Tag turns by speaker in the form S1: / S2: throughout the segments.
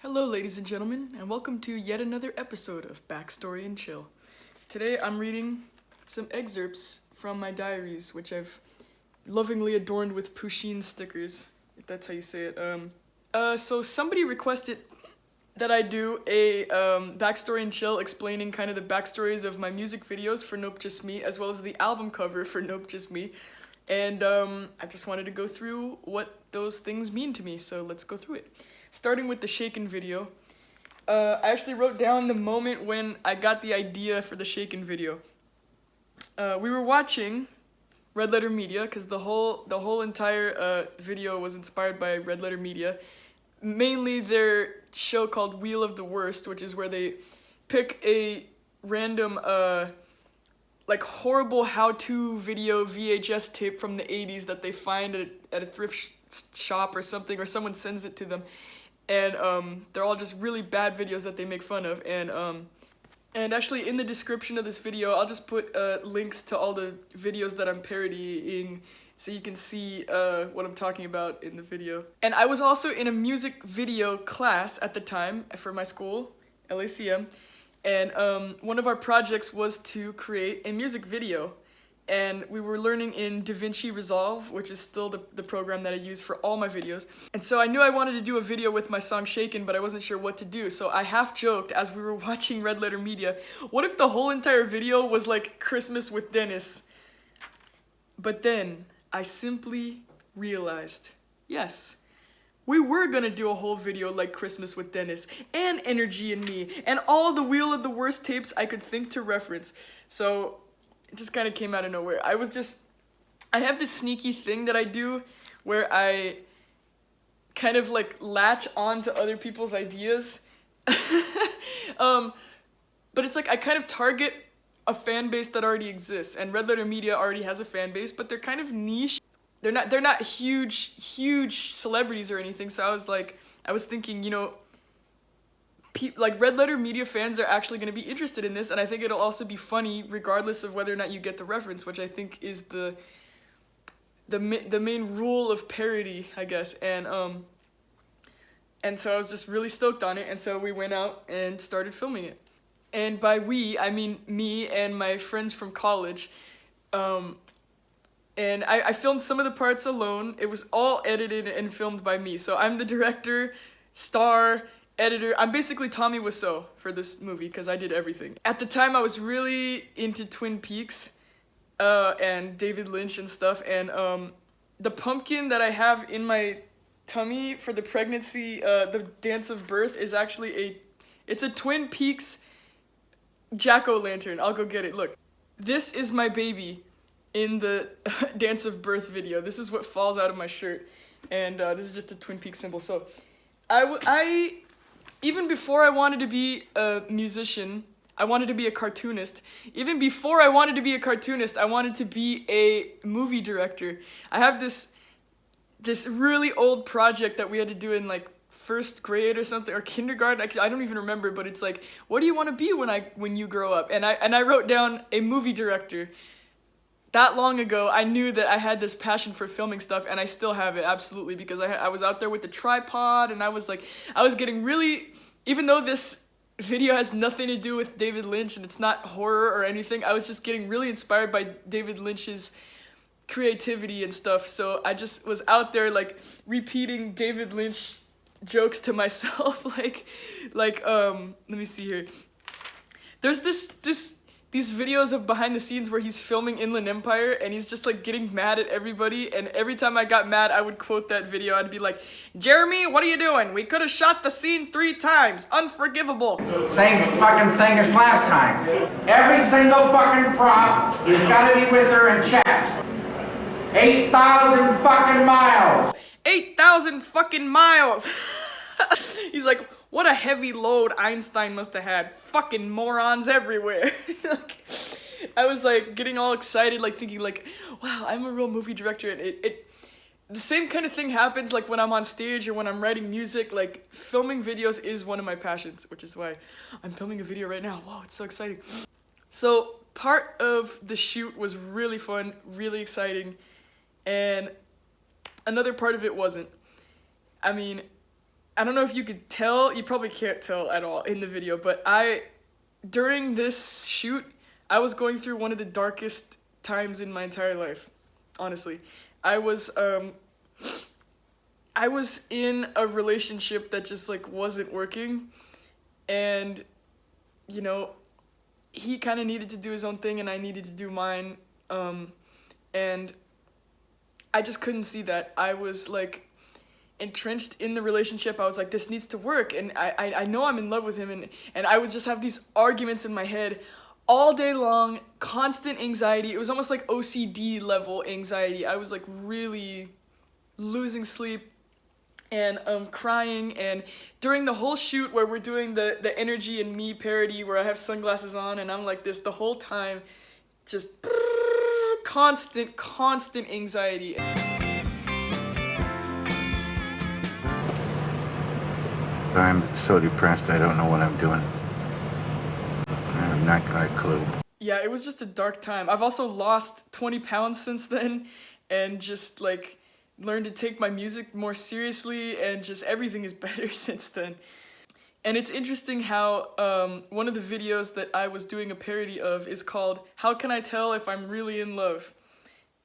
S1: Hello ladies and gentlemen, and welcome to yet another episode of Backstory and Chill. Today I'm reading some excerpts from my diaries, which I've lovingly adorned with Pusheen stickers, if that's how you say it. So somebody requested that I do a Backstory and Chill explaining kind of the backstories of my music videos for Nope Just Me, as well as the album cover for Nope Just Me. And I just wanted to go through what those things mean to me, so let's go through it. Starting with the Shakin video, I actually wrote down the moment when I got the idea for the Shakin video. We were watching RedLetterMedia, because the whole entire video was inspired by RedLetterMedia. Mainly their show called Wheel of the Worst, which is where they pick a random like horrible how-to video VHS tape from the 80s that they find at a thrift shop or something, or someone sends it to them. And they're all just really bad videos that they make fun of. And actually in the description of this video, I'll just put links to all the videos that I'm parodying, so you can see what I'm talking about in the video. And I was also in a music video class at the time for my school, LACM, and one of our projects was to create a music video. And we were learning in DaVinci Resolve, which is still the program that I use for all my videos. And so I knew I wanted to do a video with my song Shakin, but I wasn't sure what to do. So I half joked as we were watching RedLetterMedia, what if the whole entire video was like Christmas with Dennis? But then I simply realized, yes, we were gonna do a whole video like Christmas with Dennis, and Energy and Me, and all the Wheel of the Worst tapes I could think to reference. So it just kind of came out of nowhere. I have this sneaky thing that I do where I kind of like latch on to other people's ideas. But it's like I kind of target a fan base that already exists, and RedLetterMedia already has a fan base, but they're kind of niche. They're not huge celebrities or anything. So I was thinking, you know, like RedLetterMedia fans are actually going to be interested in this, and I think it'll also be funny regardless of whether or not you get the reference, which I think is the main rule of parody, I guess. And so I was just really stoked on it, and so we went out and started filming it. And by we, I mean me and my friends from college. And I filmed some of the parts alone. It was all edited and filmed by me. So I'm the director, star, editor. I'm basically Tommy Wiseau for this movie because I did everything. At the time, I was really into Twin Peaks and David Lynch and stuff. And the pumpkin that I have in my tummy for the pregnancy, the dance of birth, is actually it's a Twin Peaks jack-o'-lantern. I'll go get it. Look, this is my baby in the dance of birth video. This is what falls out of my shirt. And this is just a Twin Peaks symbol. So I even before I wanted to be a musician, I wanted to be a cartoonist. Even before I wanted to be a cartoonist, I wanted to be a movie director. I have this really old project that we had to do in like first grade or something, or kindergarten. I don't even remember, but it's like, what do you want to be when you grow up? And I wrote down a movie director. That long ago, I knew that I had this passion for filming stuff, and I still have it, absolutely, because I was out there with the tripod, and I was getting really, even though this video has nothing to do with David Lynch, and it's not horror or anything, I was just getting really inspired by David Lynch's creativity and stuff, so I just was out there, like, repeating David Lynch jokes to myself, let me see here. There's these videos of behind the scenes where he's filming Inland Empire, and he's just like getting mad at everybody, and every time I got mad, I would quote that video. I'd be like, Jeremy, what are you doing? We could have shot the scene 3 times. Unforgivable.
S2: Same fucking thing as last time. Every single fucking prop has got to be with her and checked. 8,000 fucking miles.
S1: 8,000 fucking miles. He's like, what a heavy load Einstein must have had. Fucking morons everywhere. I was like getting all excited, like thinking like, wow, I'm a real movie director. And the same kind of thing happens like when I'm on stage or when I'm writing music. Like filming videos is one of my passions, which is why I'm filming a video right now. Whoa, it's so exciting. So part of the shoot was really fun, really exciting. And another part of it wasn't. I mean, I don't know if you could tell, you probably can't tell at all in the video, but during this shoot, I was going through one of the darkest times in my entire life, honestly. I was in a relationship that just like wasn't working, and you know, he kind of needed to do his own thing and I needed to do mine, and I just couldn't see that. I was like entrenched in the relationship. I was like, this needs to work, and I know I'm in love with him, and I would just have these arguments in my head all day long, constant anxiety. It was almost like OCD level anxiety. I was like really losing sleep and crying, and during the whole shoot where we're doing the Energy and Me parody where I have sunglasses on and I'm like this the whole time, just constant anxiety.
S2: I'm so depressed I don't know what I'm doing. I have not got a clue.
S1: Yeah, it was just a dark time. I've also lost 20 pounds since then, and just like learned to take my music more seriously, and just everything is better since then. And it's interesting how one of the videos that I was doing a parody of is called How Can I Tell If I'm Really in Love?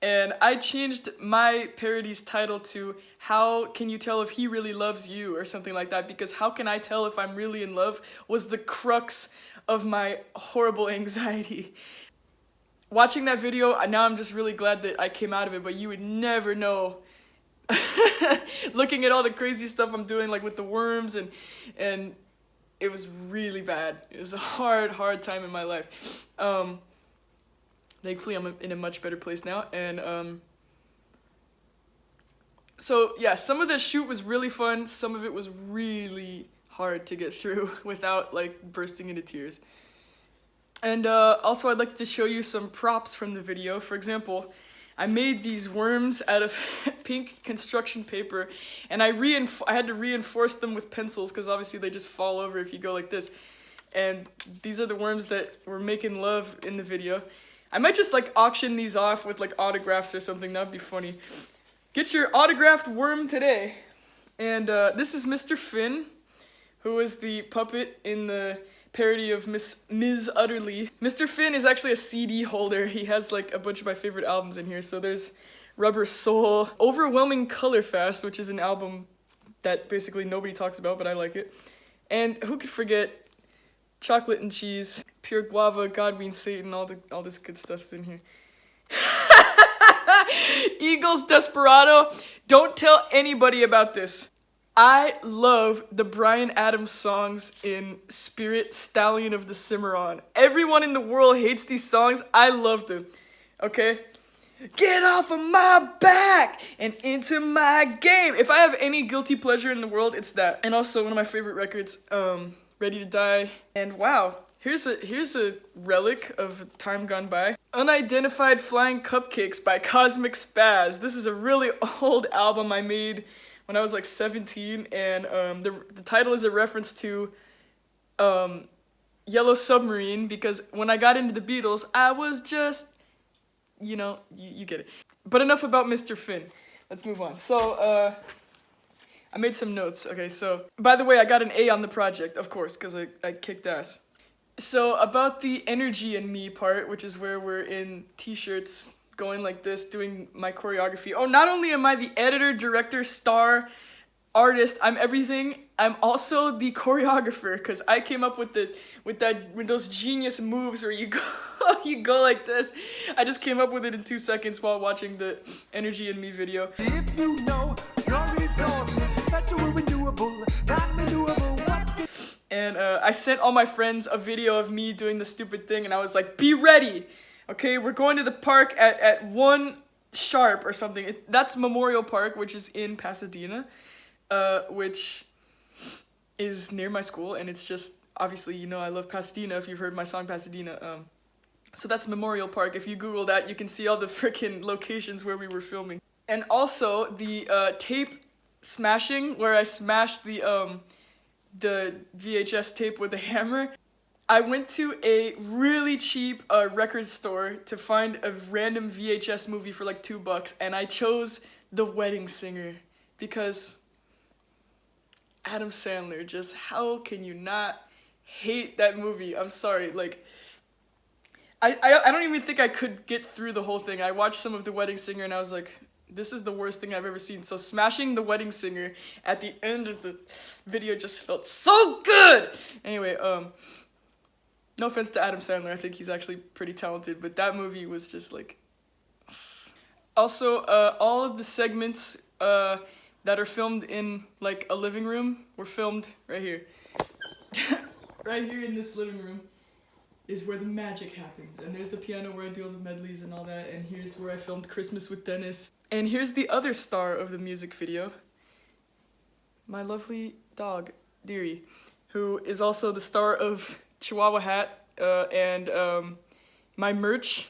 S1: And I changed my parody's title to How Can You Tell If He Really Loves You, or something like that, because how can I tell if I'm really in love was the crux of my horrible anxiety. Watching that video, now I'm just really glad that I came out of it, but you would never know. Looking at all the crazy stuff I'm doing, like with the worms, and it was really bad. It was a hard time in my life. Thankfully, I'm in a much better place now, and so yeah, some of the shoot was really fun. Some of it was really hard to get through without like bursting into tears. And also, I'd like to show you some props from the video. For example, I made these worms out of pink construction paper, and I had to reinforce them with pencils because obviously they just fall over if you go like this. And these are the worms that were making love in the video. I might just like auction these off with like autographs or something. That would be funny. Get your autographed worm today. And this is Mr. Finn, who is the puppet in the parody of Ms. Utterly. Mr. Finn is actually a CD holder. He has like a bunch of my favorite albums in here. So there's Rubber Soul, Overwhelming Color Fast, which is an album that basically nobody talks about, but I like it. And who could forget Chocolate and Cheese, Pure Guava, God Means Satan, all this good stuff's in here. Eagles Desperado. Don't tell anybody about this. I love the Bryan Adams songs in Spirit, Stallion of the Cimarron. Everyone in the world hates these songs. I love them. Okay? Get off of my back and into my game. If I have any guilty pleasure in the world, it's that. And also one of my favorite records, Ready to Die. And wow, here's a relic of time gone by. Unidentified Flying Cupcakes by Cosmic Spaz. This is a really old album I made when I was like 17, and the title is a reference to Yellow Submarine, because when I got into the Beatles, I was just, you know, you get it. But enough about Mr. Finn. Let's move on. So, I made some notes. Okay, so, by the way, I got an A on the project, of course, because I kicked ass. So, about the Energy and Me part, which is where we're in t-shirts, going like this, doing my choreography. Oh, not only am I the editor, director, star, artist, I'm everything, I'm also the choreographer, because I came up with those genius moves where you go like this. I just came up with it in 2 seconds while watching the Energy and Me video. If you know your resources, that you're renewable, not renewable. And I sent all my friends a video of me doing the stupid thing, and I was like, be ready! Okay, we're going to the park at 1 sharp or something. That's Memorial Park, which is in Pasadena, which is near my school, and it's just, obviously, you know I love Pasadena if you've heard my song Pasadena. So that's Memorial Park. If you Google that, you can see all the frickin' locations where we were filming. And also, the tape smashing, where I smashed the VHS tape with a hammer. I went to a really cheap record store to find a random VHS movie for like $2, and I chose The Wedding Singer because Adam Sandler, just how can you not hate that movie? I'm sorry, like I don't even think I could get through the whole thing. I watched some of The Wedding Singer and I was like, this is the worst thing I've ever seen. So smashing The Wedding Singer at the end of the video just felt so good. Anyway, no offense to Adam Sandler, I think he's actually pretty talented, but that movie was just like. Also, all of the segments that are filmed in like a living room were filmed right here. Right here in this living room is where the magic happens. And there's the piano where I do all the medleys and all that. And here's where I filmed Christmas with Dennis. And here's the other star of the music video. My lovely dog, Deary, who is also the star of Chihuahua Hat and my merch,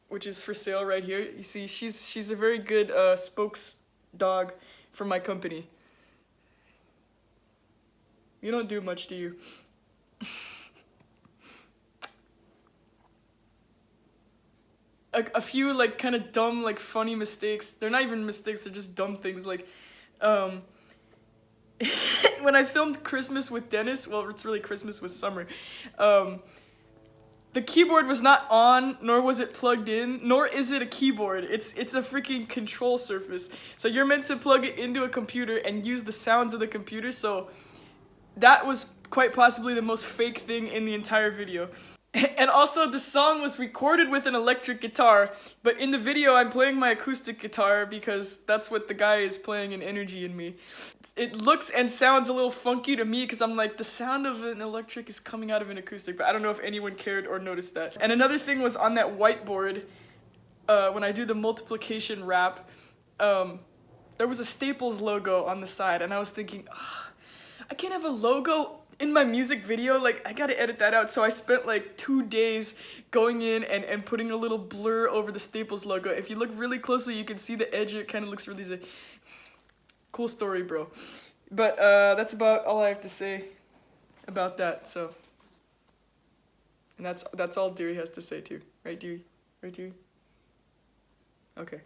S1: which is for sale right here. You see, she's a very good spokes dog for my company. You don't do much, do you? A few like kind of dumb, like funny mistakes. They're not even mistakes, they're just dumb things. Like, when I filmed Christmas with Dennis, well, it's really Christmas with Summer, the keyboard was not on, nor was it plugged in, nor is it a keyboard. It's a freaking control surface. So you're meant to plug it into a computer and use the sounds of the computer, so that was quite possibly the most fake thing in the entire video. And also, the song was recorded with an electric guitar, but in the video I'm playing my acoustic guitar because that's what the guy is playing in Energy in Me. It looks and sounds a little funky to me because I'm like, the sound of an electric is coming out of an acoustic, but I don't know if anyone cared or noticed that. And another thing was on that whiteboard, when I do the multiplication rap, there was a Staples logo on the side, and I was thinking, I can't have a logo in my music video, like, I gotta edit that out. So I spent like 2 days going in and putting a little blur over the Staples logo. If you look really closely, you can see the edge. It kind of looks really cool story, bro. But that's about all I have to say about that. So, and that's all Deary has to say too, right, Deary? Right, Deary? Okay.